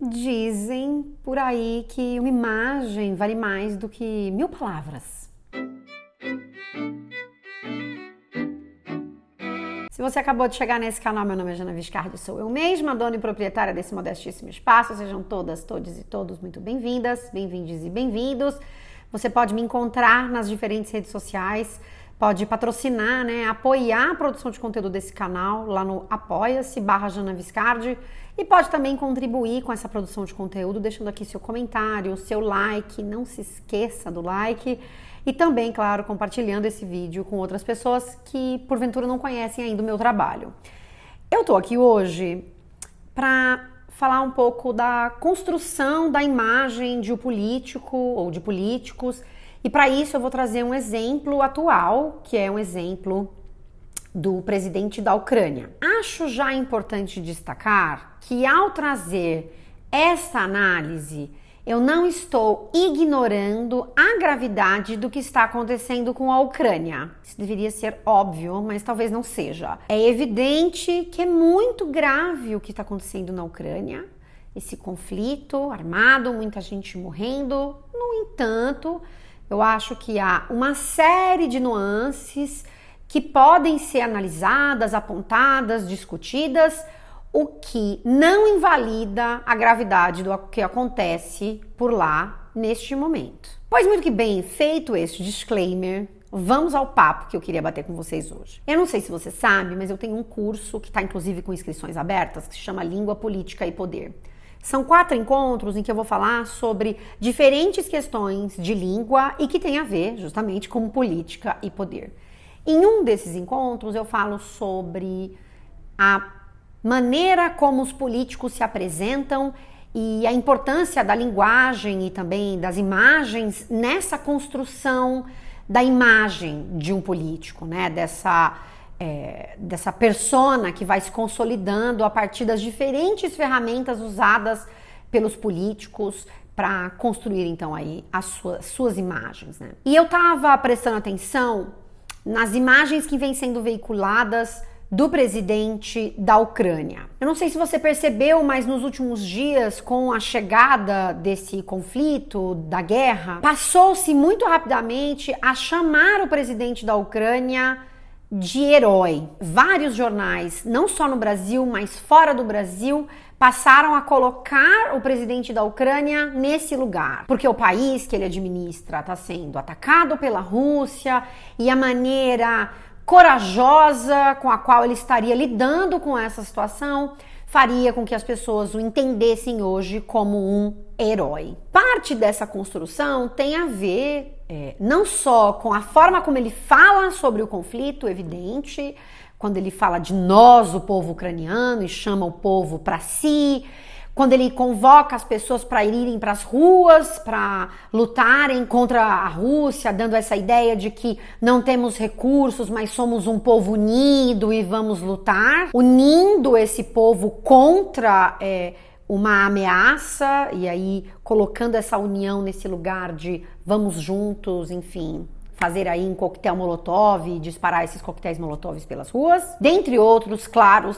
Dizem por aí que uma imagem vale mais do que 1000 palavras. Se você acabou de chegar nesse canal, meu nome é Jana Viscardi, sou eu mesma, dona e proprietária desse modestíssimo espaço. Sejam todas, todos e todos muito bem-vindas, bem-vindes e bem-vindos. Você pode me encontrar nas diferentes redes sociais, pode patrocinar, apoiar a produção de conteúdo desse canal lá no apoia-se/Jana Viscardi e pode também contribuir com essa produção de conteúdo deixando aqui seu comentário, seu like, não se esqueça do like e também, claro, compartilhando esse vídeo com outras pessoas que porventura não conhecem ainda o meu trabalho. Eu tô aqui hoje para falar um pouco da construção da imagem de um político ou de políticos. E para isso eu vou trazer um exemplo atual, que é um exemplo do presidente da Ucrânia. Acho já importante destacar que ao trazer essa análise, eu não estou ignorando a gravidade do que está acontecendo com a Ucrânia. Isso deveria ser óbvio, mas talvez não seja. É evidente que é muito grave o que está acontecendo na Ucrânia, esse conflito armado, muita gente morrendo. No entanto, eu acho que há uma série de nuances que podem ser analisadas, apontadas, discutidas, o que não invalida a gravidade do que acontece por lá neste momento. Pois muito que bem, feito este disclaimer, vamos ao papo que eu queria bater com vocês hoje. Eu não sei se você sabe, mas eu tenho um curso que está inclusive com inscrições abertas, que se chama Língua, Política e Poder. São 4 encontros em que eu vou falar sobre diferentes questões de língua e que tem a ver justamente com política e poder. Em um desses encontros eu falo sobre a maneira como os políticos se apresentam e a importância da linguagem e também das imagens nessa construção da imagem de um político, dessa persona que vai se consolidando a partir das diferentes ferramentas usadas pelos políticos para construir então aí as suas imagens, E eu estava prestando atenção nas imagens que vêm sendo veiculadas do presidente da Ucrânia. Eu não sei se você percebeu, mas nos últimos dias, com a chegada desse conflito, da guerra, passou-se muito rapidamente a chamar o presidente da Ucrânia de herói. Vários jornais, não só no Brasil, mas fora do Brasil, passaram a colocar o presidente da Ucrânia nesse lugar, porque o país que ele administra está sendo atacado pela Rússia e a maneira corajosa com a qual ele estaria lidando com essa situação faria com que as pessoas o entendessem hoje como um herói. Parte dessa construção tem a ver não só com a forma como ele fala sobre o conflito, evidente, quando ele fala de nós, o povo ucraniano, e chama o povo para si, quando ele convoca as pessoas para irem para as ruas, para lutarem contra a Rússia, dando essa ideia de que não temos recursos, mas somos um povo unido e vamos lutar, unindo esse povo contra uma ameaça e aí colocando essa união nesse lugar de vamos juntos, enfim, fazer aí um coquetel molotov e disparar esses coquetéis molotovs pelas ruas, dentre outros, claro,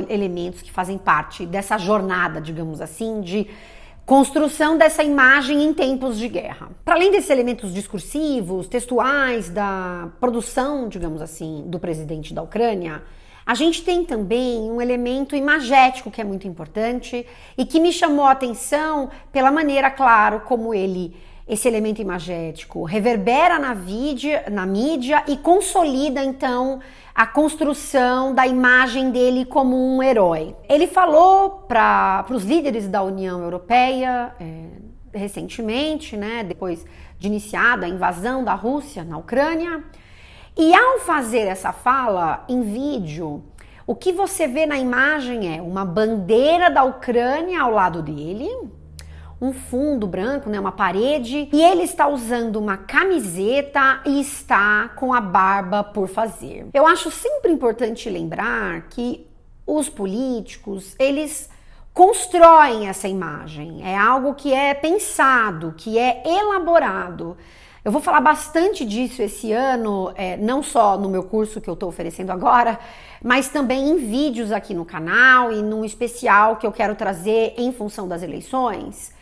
elementos que fazem parte dessa jornada, digamos assim, de construção dessa imagem em tempos de guerra. Para além desses elementos discursivos, textuais, da produção, digamos assim, do presidente da Ucrânia, a gente tem também um elemento imagético que é muito importante e que me chamou a atenção pela maneira, claro, como esse elemento imagético reverbera na mídia e consolida, então, a construção da imagem dele como um herói. Ele falou para os líderes da União Europeia recentemente, depois de iniciada a invasão da Rússia na Ucrânia, e ao fazer essa fala em vídeo, o que você vê na imagem é uma bandeira da Ucrânia ao lado dele, um fundo branco, uma parede, e ele está usando uma camiseta e está com a barba por fazer. Eu acho sempre importante lembrar que os políticos, eles constroem essa imagem, é algo que é pensado, que é elaborado. Eu vou falar bastante disso esse ano, não só no meu curso que eu estou oferecendo agora, mas também em vídeos aqui no canal e num especial que eu quero trazer em função das eleições.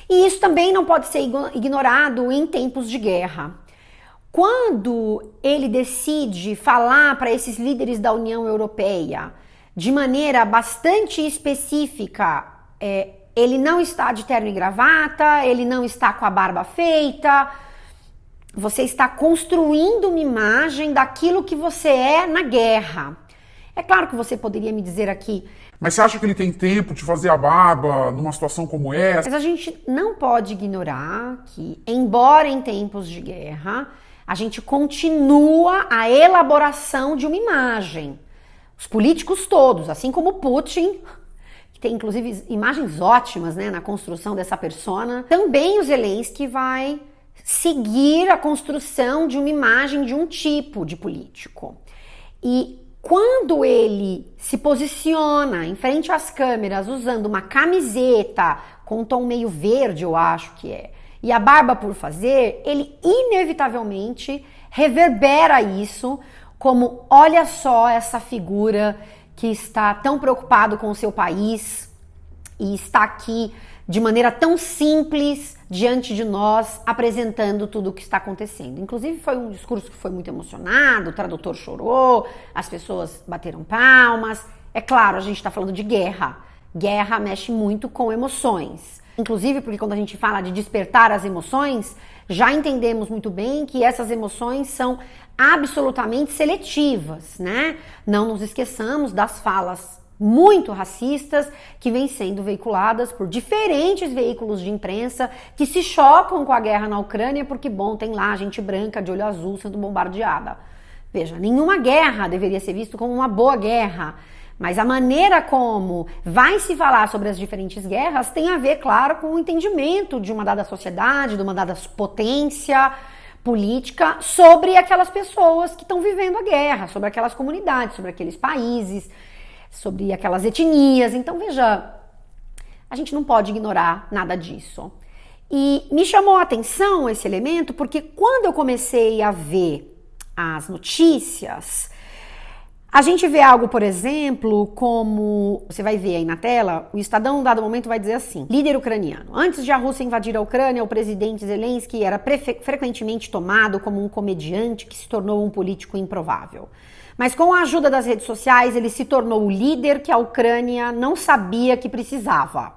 E isso também não pode ser ignorado em tempos de guerra. Quando ele decide falar para esses líderes da União Europeia de maneira bastante específica, ele não está de terno e gravata, ele não está com a barba feita. Você está construindo uma imagem daquilo que você é na guerra. É claro que você poderia me dizer aqui... Mas você acha que ele tem tempo de fazer a barba numa situação como essa? Mas a gente não pode ignorar que, embora em tempos de guerra, a gente continua a elaboração de uma imagem. Os políticos todos, assim como Putin, que tem inclusive imagens ótimas, né, na construção dessa persona, também o Zelensky vai seguir a construção de uma imagem de um tipo de político. E quando ele se posiciona em frente às câmeras usando uma camiseta com um tom meio verde, eu acho que é, e a barba por fazer, ele inevitavelmente reverbera isso como, olha só essa figura que está tão preocupado com o seu país e está aqui de maneira tão simples diante de nós, apresentando tudo o que está acontecendo. Inclusive foi um discurso que foi muito emocionado, o tradutor chorou, as pessoas bateram palmas. É claro, a gente está falando de guerra. Guerra mexe muito com emoções. Inclusive porque quando a gente fala de despertar as emoções, já entendemos muito bem que essas emoções são absolutamente seletivas, né? Não nos esqueçamos das falas muito racistas que vêm sendo veiculadas por diferentes veículos de imprensa que se chocam com a guerra na Ucrânia porque, bom, tem lá gente branca de olho azul sendo bombardeada. Veja, nenhuma guerra deveria ser vista como uma boa guerra, mas a maneira como vai se falar sobre as diferentes guerras tem a ver, claro, com o entendimento de uma dada sociedade, de uma dada potência política sobre aquelas pessoas que estão vivendo a guerra, sobre aquelas comunidades, sobre aqueles países, sobre aquelas etnias. Então, veja, a gente não pode ignorar nada disso. E me chamou a atenção esse elemento porque quando eu comecei a ver as notícias, a gente vê algo, por exemplo, como... Você vai ver aí na tela, o Estadão, em um dado momento, vai dizer assim: líder ucraniano. Antes de a Rússia invadir a Ucrânia, o presidente Zelensky era frequentemente tomado como um comediante que se tornou um político improvável. Mas com a ajuda das redes sociais, ele se tornou o líder que a Ucrânia não sabia que precisava.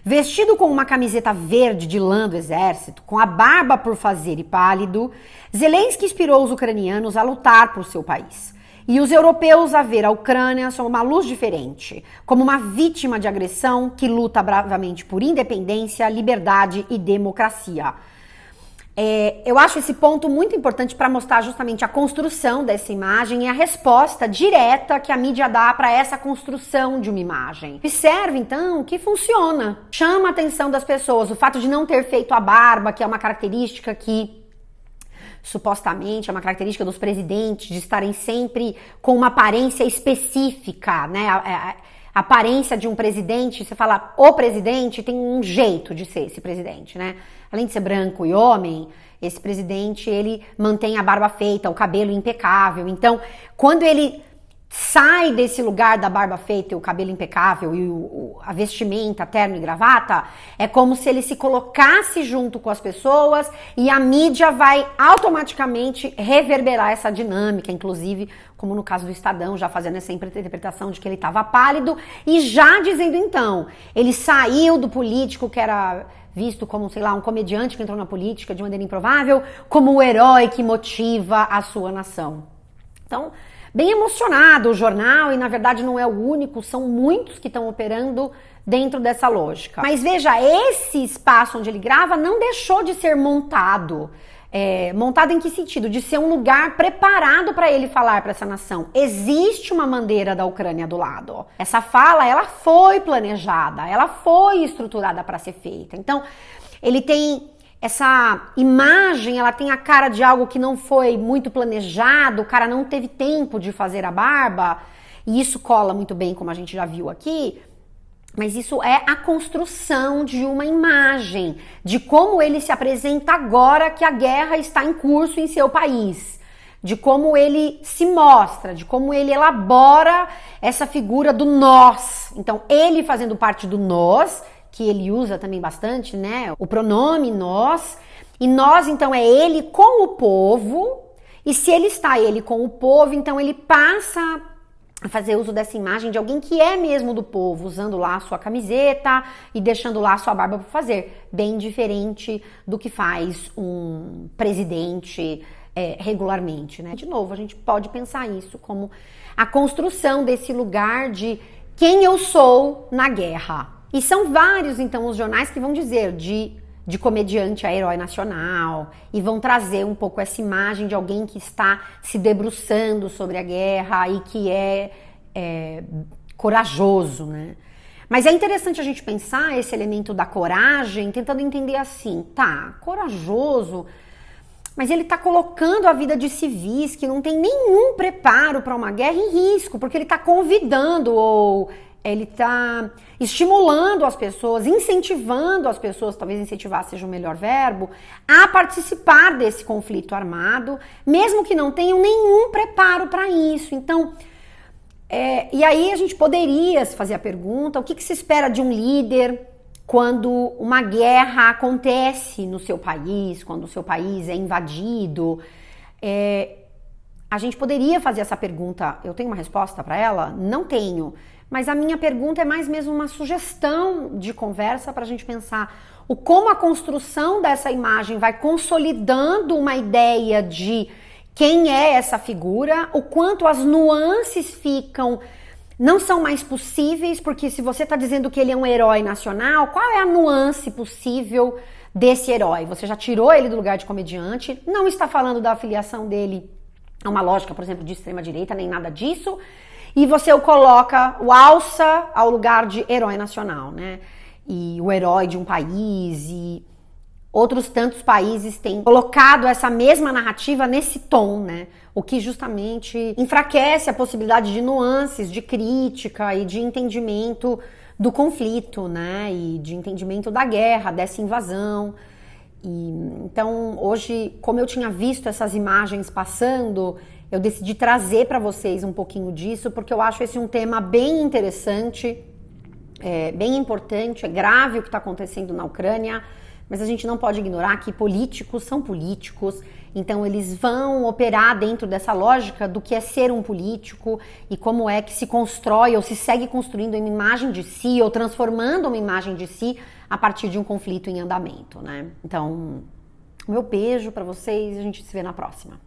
Vestido com uma camiseta verde de lã do exército, com a barba por fazer e pálido, Zelensky inspirou os ucranianos a lutar por seu país. E os europeus a ver a Ucrânia sob uma luz diferente, como uma vítima de agressão que luta bravamente por independência, liberdade e democracia. Eu acho esse ponto muito importante para mostrar justamente a construção dessa imagem e a resposta direta que a mídia dá para essa construção de uma imagem. Observe, então, que funciona. Chama a atenção das pessoas. O fato de não ter feito a barba, que é uma característica que supostamente é uma característica dos presidentes, de estarem sempre com uma aparência específica, né? A aparência de um presidente, você fala o presidente, tem um jeito de ser esse presidente, né? Além de ser branco e homem, esse presidente, ele mantém a barba feita, o cabelo impecável. Então, quando ele sai desse lugar da barba feita e o cabelo impecável e a vestimenta, terno e gravata, é como se ele se colocasse junto com as pessoas e a mídia vai automaticamente reverberar essa dinâmica, inclusive, como no caso do Estadão, já fazendo essa interpretação de que ele estava pálido e já dizendo, então, ele saiu do político que era visto como, sei lá, um comediante que entrou na política de maneira improvável, como o herói que motiva a sua nação. Então, bem emocionado o jornal, e na verdade não é o único, são muitos que estão operando dentro dessa lógica. Mas veja, esse espaço onde ele grava não deixou de ser montado. Montado em que sentido? De ser um lugar preparado para ele falar para essa nação. Existe uma bandeira da Ucrânia do lado. Essa fala, ela foi planejada, ela foi estruturada para ser feita. Então, ele tem... Essa imagem, ela tem a cara de algo que não foi muito planejado, o cara não teve tempo de fazer a barba, e isso cola muito bem, como a gente já viu aqui, Mas isso é a construção de uma imagem, de como ele se apresenta agora que a guerra está em curso em seu país, de como ele se mostra, de como ele elabora essa figura do nós. Então, ele fazendo parte do nós, que ele usa também bastante, né? O pronome nós. E nós, então, é ele com o povo. E se ele com o povo, então ele passa a fazer uso dessa imagem de alguém que é mesmo do povo, usando lá a sua camiseta e deixando lá a sua barba por fazer. Bem diferente do que faz um presidente regularmente, né? De novo, a gente pode pensar isso como a construção desse lugar de quem eu sou na guerra. E são vários, então, os jornais que vão dizer de comediante a herói nacional e vão trazer um pouco essa imagem de alguém que está se debruçando sobre a guerra e que é corajoso, né? Mas é interessante a gente pensar esse elemento da coragem, tentando entender assim, tá, corajoso, mas ele está colocando a vida de civis que não tem nenhum preparo para uma guerra em risco, porque ele está convidando ou ele está estimulando as pessoas, incentivando as pessoas, talvez incentivar seja o melhor verbo, a participar desse conflito armado, mesmo que não tenham nenhum preparo para isso. Então, e aí a gente poderia se fazer a pergunta, o que se espera de um líder quando uma guerra acontece no seu país, quando o seu país é invadido? A gente poderia fazer essa pergunta. Eu tenho uma resposta para ela? Não tenho. Mas a minha pergunta é mais mesmo uma sugestão de conversa para a gente pensar como a construção dessa imagem vai consolidando uma ideia de quem é essa figura, o quanto as nuances não são mais possíveis, porque se você está dizendo que ele é um herói nacional, qual é a nuance possível desse herói? Você já tirou ele do lugar de comediante, não está falando da afiliação dele a uma lógica, por exemplo, de extrema-direita, nem nada disso, e você o alça ao lugar de herói nacional, né? E o herói de um país, e outros tantos países têm colocado essa mesma narrativa nesse tom, né? O que justamente enfraquece a possibilidade de nuances, de crítica e de entendimento do conflito, né? E de entendimento da guerra, dessa invasão. Então, hoje, como eu tinha visto essas imagens passando, eu decidi trazer para vocês um pouquinho disso, porque eu acho esse um tema bem interessante, bem importante, é grave o que está acontecendo na Ucrânia, mas a gente não pode ignorar que políticos são políticos, então eles vão operar dentro dessa lógica do que é ser um político e como é que se constrói ou se segue construindo uma imagem de si ou transformando uma imagem de si a partir de um conflito em andamento, né? Então, meu beijo para vocês e a gente se vê na próxima.